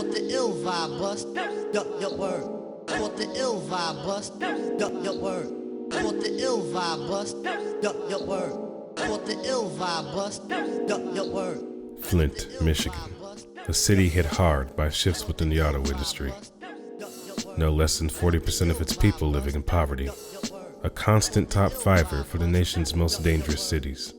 want the ill vibe bust. Yup, your word. I want the ill vibe bust. Yup, your word. I want the ill vibe bust. Yup, your word. I want the ill vibe bust. Yup, your word. Flint, Michigan, a city hit hard by shifts within the auto industry. No less than 40% of its people living in poverty, a constant top fiver for the nation's most dangerous cities,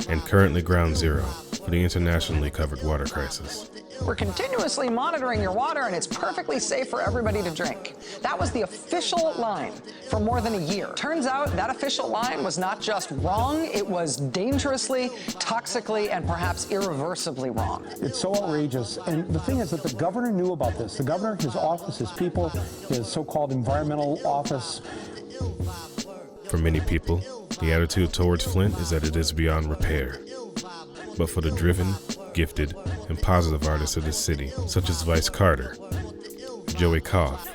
and currently ground zero for the internationally covered water crisis. We're continuously monitoring your water, and it's perfectly safe for everybody to drink. That was the official line for more than a year. Turns out that official line was not just wrong, it was dangerously, toxically, and perhaps irreversibly wrong. It's so outrageous. And the thing is that the governor knew about this. The governor, his office, his people, his so-called environmental office. For many people, the attitude towards Flint is that it is beyond repair. But for the driven, gifted, and positive artists of this city, such as Vice Carter, Joey Koff,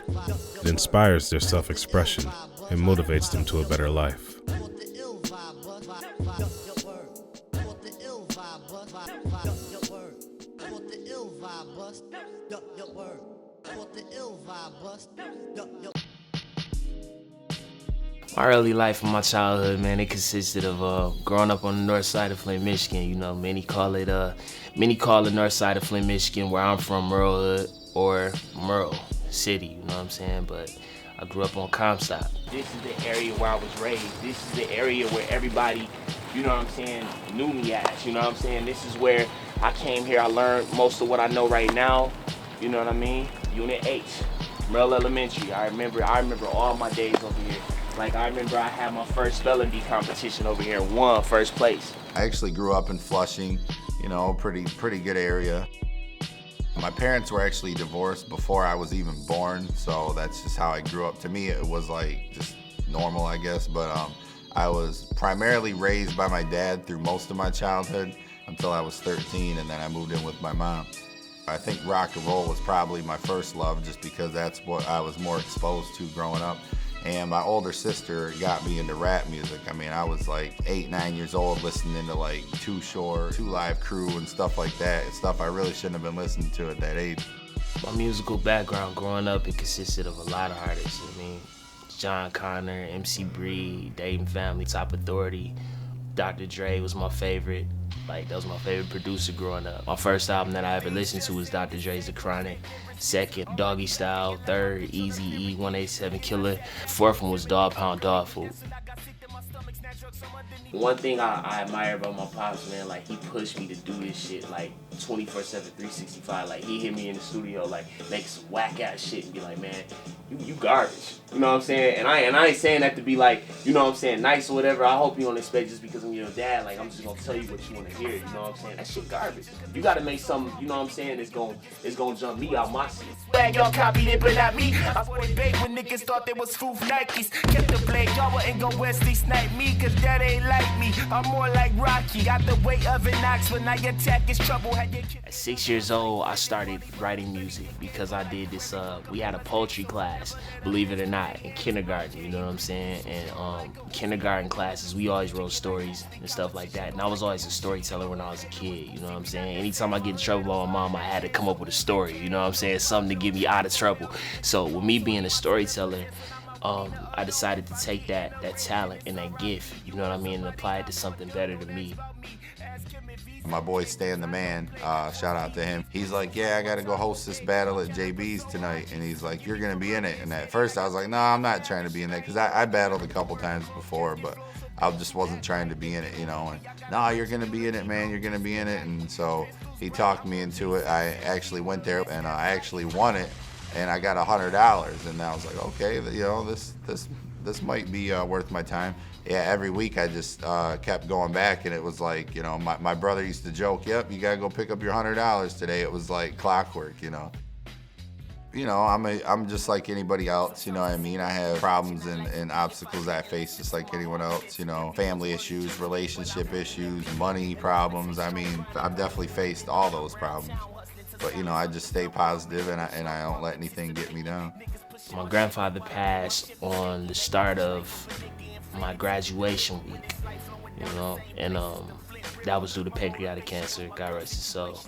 it inspires their self-expression and motivates them to a better life. My early life and my childhood, man, it consisted of growing up on the north side of Flint, Michigan. You know, many call the north side of Flint, Michigan, where I'm from, Merle Hood or Merle City, you know what I'm saying? But I grew up on Comstock. This is the area where I was raised. This is the area where everybody, you know what I'm saying, knew me as, you know what I'm saying? This is where I came here, I learned most of what I know right now, you know what I mean? Unit H, Merle Elementary. I remember all my days over here. Like, I remember I had my first spelling bee competition over here and won first place. I actually grew up in Flushing, you know, pretty good area. My parents were actually divorced before I was even born, so that's just how I grew up. To me, it was like just normal, I guess, but I was primarily raised by my dad through most of my childhood until I was 13, and then I moved in with my mom. I think rock and roll was probably my first love just because that's what I was more exposed to growing up. And my older sister got me into rap music. I mean, I was like 8, 9 years old listening to like Too Short, 2 Live Crew and stuff like that. It's stuff I really shouldn't have been listening to at that age. My musical background growing up, it consisted of a lot of artists. I mean, John Connor, MC Bree, Dayton Family, Top Authority, Dr. Dre was my favorite. Like, that was my favorite producer growing up. My first album that I ever listened to was Dr. Dre's The Chronic. Second, Doggy Style. Third, Eazy-E, 187 Killer. Fourth one was Dog Pound Dog Food. One thing I admire about my pops, man, like, he pushed me to do this shit, like, 24/7, 365. Like, he hit me in the studio, like, make some whack-ass shit and be like, man, you garbage. You know what I'm saying? And I ain't saying that to be like, you know what I'm saying, nice or whatever. I hope you don't expect just because I'm your dad, like, I'm just gonna tell you what you wanna hear, you know what I'm saying? That shit garbage. You gotta make something, you know what I'm saying, it's gonna jump me out my seat. Y'all copied it, but not me. I was bait when niggas thought they was foof Nikes. Kept the blade, y'all wouldn't go Wesley snipe me, cause that ain't like me. I'm more like Rocky. Got the weight of an ox when I attack is trouble. At 6 years old, I started writing music because I did this, we had a poetry class, believe it or not, in kindergarten, you know what I'm saying? And kindergarten classes, we always wrote stories and stuff like that. And I was always a storyteller when I was a kid, you know what I'm saying? Anytime I get in trouble by my mom, I had to come up with a story, you know what I'm saying? Something to get me out of trouble. So with me being a storyteller, I decided to take that talent and that gift, you know what I mean, and apply it to something better to me. My boy Stan the Man, shout out to him. He's like, yeah, I gotta go host this battle at JB's tonight. And he's like, you're gonna be in it. And at first I was like, no, I'm not trying to be in that, because I battled a couple times before, but I just wasn't trying to be in it, you know. And no, you're gonna be in it, man, you're gonna be in it. And so he talked me into it. I actually went there and I actually won it. And I got $100, and I was like, okay, you know, this might be worth my time. Yeah, every week I just kept going back, and it was like, you know, my brother used to joke, yep, you gotta go pick up your $100 today. It was like clockwork, you know. You know, I'm just like anybody else, you know what I mean? I have problems and obstacles I face just like anyone else, you know, family issues, relationship issues, money problems. I mean, I've definitely faced all those problems. But, you know, I just stay positive and I don't let anything get me down. My grandfather passed on the start of my graduation week, you know, and that was due to pancreatic cancer, God rest his soul.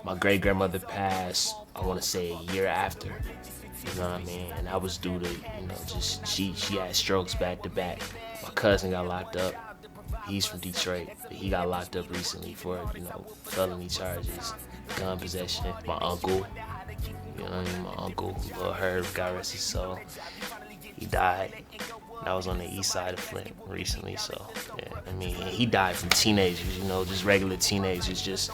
My great-grandmother passed I want to say a year after. You know what I mean? And that was due to, just she had strokes back to back. My cousin got locked up. He's from Detroit, but he got locked up recently for, felony charges, gun possession. My uncle, my uncle, Lil Herb, God rest his soul, he died. That was on the east side of Flint recently, so, yeah. He died from teenagers, just regular teenagers, just,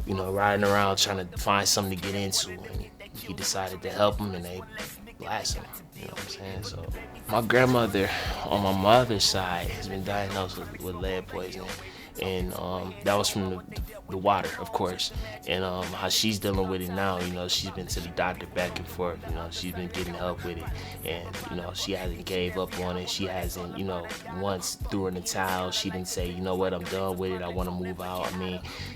riding around trying to find something to get into. And he decided to help him, and they blasted him, you know what I'm saying? So my grandmother on my mother's side has been diagnosed with lead poisoning, and that was from the water, of course. And how she's dealing with it now, she's been to the doctor back and forth, she's been getting help with it, and she hasn't gave up on it. She hasn't, once threw in the towel. She didn't say, you know what, I'm done with it, I want to move out.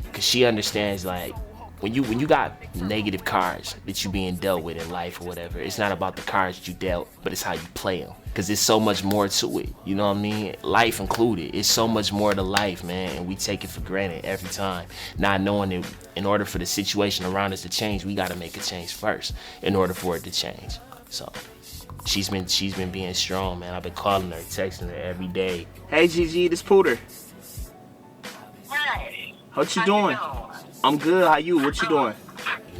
Because she understands, like, when you got negative cards that you being dealt with in life or whatever, it's not about the cards you dealt, but it's how you play them. Because there's so much more to it, you know what I mean? Life included. It's so much more to life, man, and we take it for granted every time, not knowing that in order for the situation around us to change, we got to make a change first in order for it to change. So she's been being strong, man. I've been calling her, texting her every day. Hey, Gigi, this Pooter. Hey. What you doing? I'm good. How you? What you doing?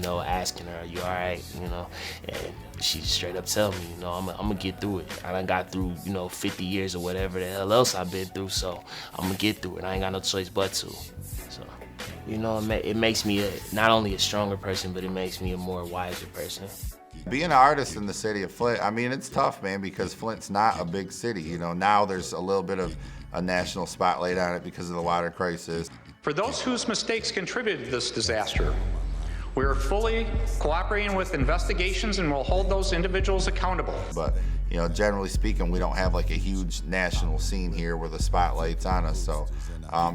Asking her, are you all right? And she straight up tell me, I'm gonna get through it. I done got through, 50 years or whatever the hell else I've been through, so I'm gonna get through it. I ain't got no choice but to. So, it makes me not only a stronger person, but it makes me a more wiser person. Being an artist in the city of Flint, it's tough, man, because Flint's not a big city. Now there's a little bit of a national spotlight on it because of the water crisis. For those whose mistakes contributed to this disaster, we are fully cooperating with investigations and will hold those individuals accountable. But, generally speaking, we don't have like a huge national scene here where the spotlight's on us. So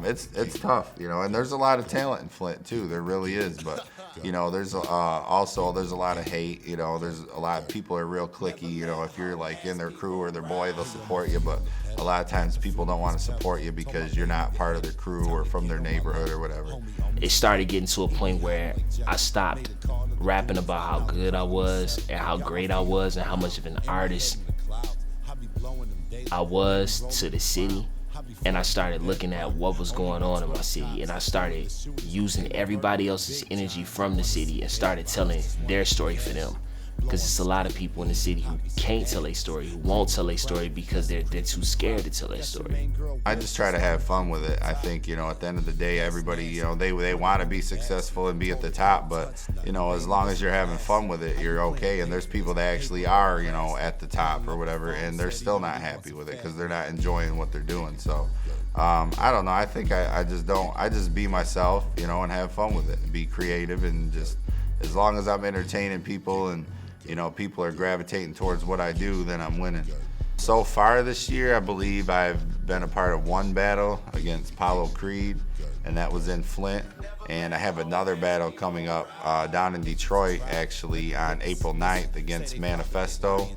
it's tough, and there's a lot of talent in Flint too. There really is. But, there's also there's a lot of hate. There's a lot of people are real cliquey. If you're like in their crew or their boy, they'll support you. But a lot of times people don't want to support you because you're not part of their crew or from their neighborhood or whatever. It started getting to a point where I stopped rapping about how good I was and how great I was and how much of an artist I was to the city. And I started looking at what was going on in my city, and I started using everybody else's energy from the city and started telling their story for them. Because it's a lot of people in the city who can't tell their story, who won't tell their story because they're too scared to tell their story. I just try to have fun with it. I think, at the end of the day, everybody, they want to be successful and be at the top, but, as long as you're having fun with it, you're okay. And there's people that actually are, at the top or whatever, and they're still not happy with it because they're not enjoying what they're doing. So, I don't know. I think I just be myself, and have fun with it and be creative, and just as long as I'm entertaining people and, people are gravitating towards what I do, then I'm winning. So far this year, I believe I've been a part of one battle against Paulo Creed, and that was in Flint. And I have another battle coming up down in Detroit, actually, on April 9th against Manifesto.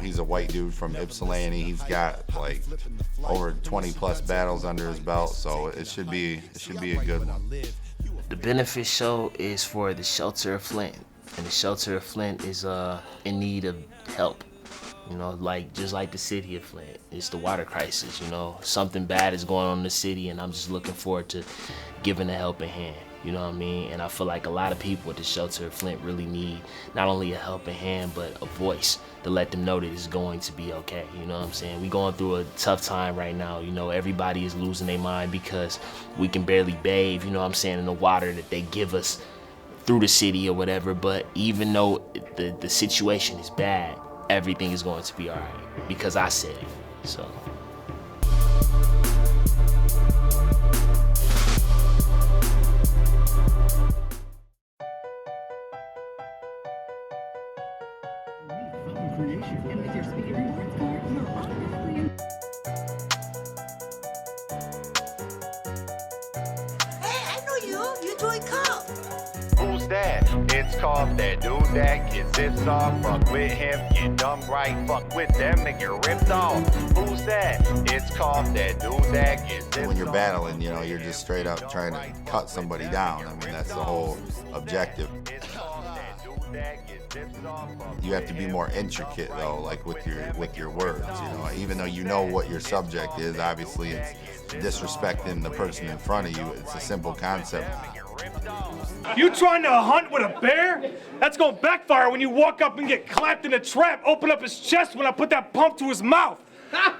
He's a white dude from Ypsilanti. He's got like over 20 plus battles under his belt, so it should be a good one. The benefit show is for the shelter of Flint. And the shelter of Flint is in need of help, just like the city of Flint. It's the water crisis, something bad is going on in the city, and I'm just looking forward to giving a helping hand, And I feel like a lot of people at the shelter of Flint really need not only a helping hand, but a voice to let them know that it's going to be okay, We going through a tough time right now, everybody is losing their mind because we can barely bathe, in the water that they give us through the city or whatever. But even though the situation is bad, everything is going to be all right because I said it. So. It's called that dude that gets this off. Fuck with him, get dumb right. Fuck with them, they get ripped off. Who's that? It's called that dude that gets this off. When you're battling, you're just straight up trying to cut somebody down. That's the whole objective. You have to be more intricate though, like with your words, you know. Even though you know what your subject is, obviously it's disrespecting the person in front of you. It's a simple concept. You trying to hunt with a bear? That's gonna backfire when you walk up and get clapped in a trap, open up his chest when I put that pump to his mouth.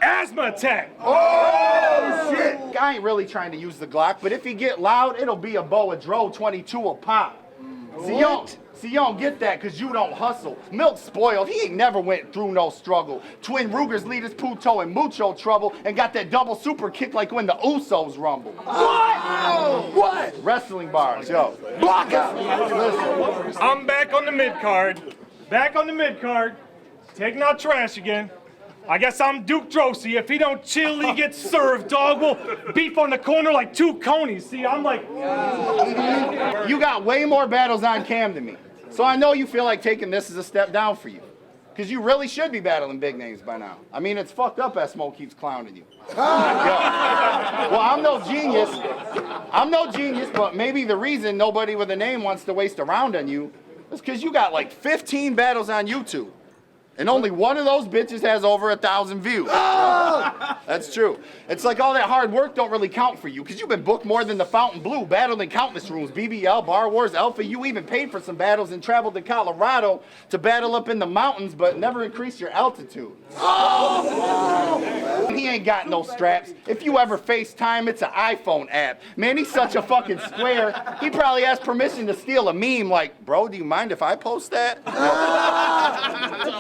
Asthma attack. Oh, shit. I ain't really trying to use the Glock, but if he get loud, it'll be a Boa Dro 22 a pop. See, you don't get that because you don't hustle. Milk spoiled. He ain't never went through no struggle. Twin Rugers lead his Puto in mucho trouble and got that double super kick like when the Usos rumble. What? What? Wrestling bars, yo. Block us. Listen. I'm back on the mid-card. Taking out trash again. I guess I'm Duke Drosy. If he don't chill, he gets served, dog. We'll beef on the corner like two conies. See, I'm like... You got way more battles on cam than me. So I know you feel like taking this as a step down for you. Because you really should be battling big names by now. I mean, it's fucked up as Smoke keeps clowning you. Well, I'm no genius, but maybe the reason nobody with a name wants to waste a round on you is because you got like 15 battles on YouTube. And only one of those bitches has over 1,000 views. Oh! That's true. It's like all that hard work don't really count for you because you've been booked more than the Fountain Blue, battled in countless rooms, BBL, Bar Wars, Alpha. You even paid for some battles and traveled to Colorado to battle up in the mountains, but never increased your altitude. Oh! He ain't got no straps. If you ever FaceTime, it's an iPhone app. Man, he's such a fucking square. He probably asked permission to steal a meme like, bro, do you mind if I post that?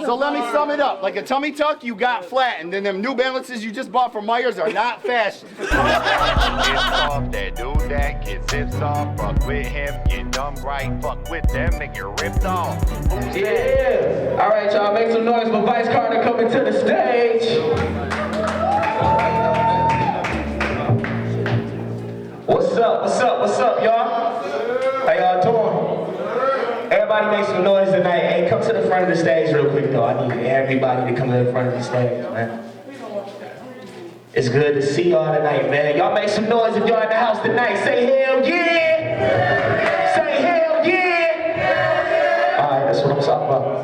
So let me sum it up. Like a tummy tuck, you got flat, and then them New Balances you just bought from Myers are not fashion. It's off that dude that gets zips off. Fuck with him, get dumb right. Fuck with them, nigga ripped off. Yeah. All right, y'all, make some noise for Vice Carter coming to the stage. What's up, y'all? How y'all doing? Everybody make some noise tonight. Hey, come to the front of the stage real quick, though. I need everybody to come to the front of the stage, man. It's good to see y'all tonight, man. Y'all make some noise if y'all in the house tonight. Say hell yeah! Say hell yeah! All right, that's what I'm talking about.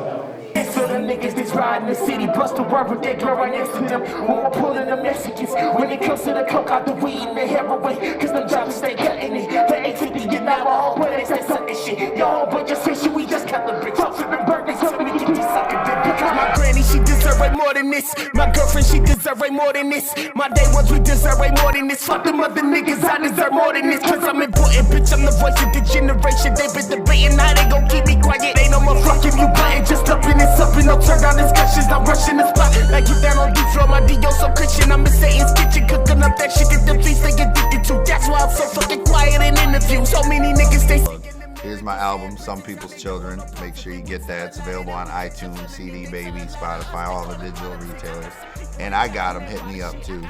For the niggas that's riding the city, bust a word with that girl right next to them. When we're pulling the Mexicans, when it comes to the coke out the weed and the heroin, cause them drivers stay cutting it. The 850 get out my home, but they say something shit. Yo, homeboy just say shit, we just cut the bricks. Talk to them birthdays, tell me to get this sucker dick. Because my granny, she deserve way more than this. My girlfriend, she deserve way more than this. My day ones, we deserve way more than this. Fuck them other niggas, I deserve more than this. Cause I'm important, bitch, I'm the voice of the generation. They been debating, now they gon' keep me quiet. They no more fuck if you button, just up in this up and no turn down discussions. I'm rushing the spot, like you down on deep floor. My D.O. so Christian, I'm in Satan's kitchen, cooking up that shit that them beats they addicted to. That's why I'm so fucking quiet in interviews. So many niggas they. Here's my album, Some People's Children. Make sure you get that. It's available on iTunes, CD Baby, Spotify, all the digital retailers. And I got them. Hit me up too.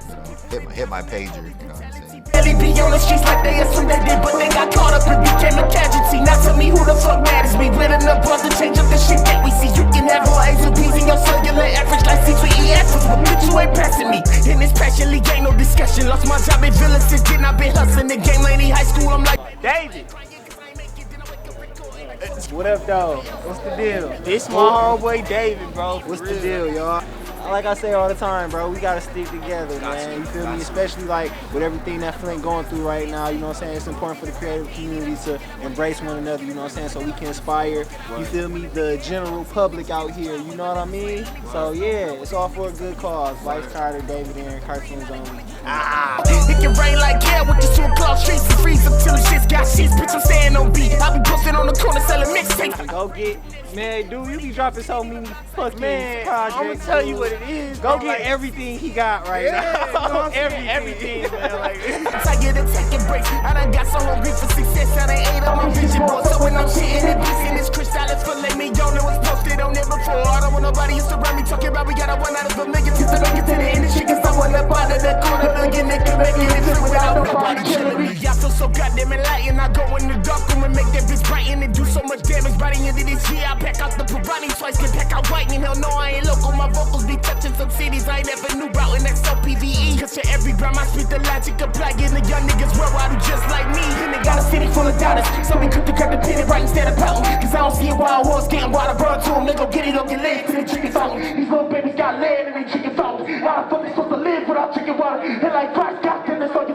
You know, hit my pager. You know what I'm saying? Really be on the streets like they assume they did, but they got caught up and became a casualty. Now tell me who the fuck matters me. With enough buzz to change up the shit that we see. You can have all A's and B's in your cellular average like C3ES. But bitch, you ain't passing me. In this passion league, ain't no discussion. Lost my job in Village since then. I've been hustling the game lady high school. I'm like David. What up, though? What's the deal? This my homeboy David, bro. What's the deal, y'all? Like I say all the time, bro, we gotta stick together, man. You feel me? Especially like with everything that Flint going through right now, you know what I'm saying? It's important for the creative community to embrace one another, you know what I'm saying? So we can inspire, you feel me, the general public out here, you know what I mean? So yeah, it's all for a good cause. Vice Carter, David Aaron, cartoons only. It can rain like hell with the 2 o'clock streets and freeze up till the shit's got sheets. Bitch, I'm staying on beat. I be posting on the corner selling mixtapes. Go get, man, dude, you be dropping so many fucking projects. I'ma tell you what it is. Go get everything he got right now. Everything, man. Like, tired of taking breaks. I done got so hungry for success. I done ate up my vision board. So when I'm shitting it, beats in this crystallis fillet me on. It was posted on there before. I don't want nobody used to run me talking about we gotta 1 out of a million to make it to the industry. Cause I want up out of that quarter million that can make it if it without nobody killing me. Y'all so feel so goddamn enlightened. I go in the dark room and make that bitch brighten and do so much damage. By the end of this year, I pack out the Pirani twice, get pack out whitening. Hell no, I ain't local. My vocals be touching some cities I ain't never knew about, and that's LPVE. Cause to every rhyme I spit the logic apply, getting the young niggas worldwide who just like me. And they got a city full of doubters, so we cook the grab the pin right instead of pouting. Cause I don't see a wild horse getting water brought to them. They gon' get it or get laid to the chicken fountain. These little babies got land in their chicken fountain. How the fuck they supposed to live without chicken water? And like Christ got them, that's all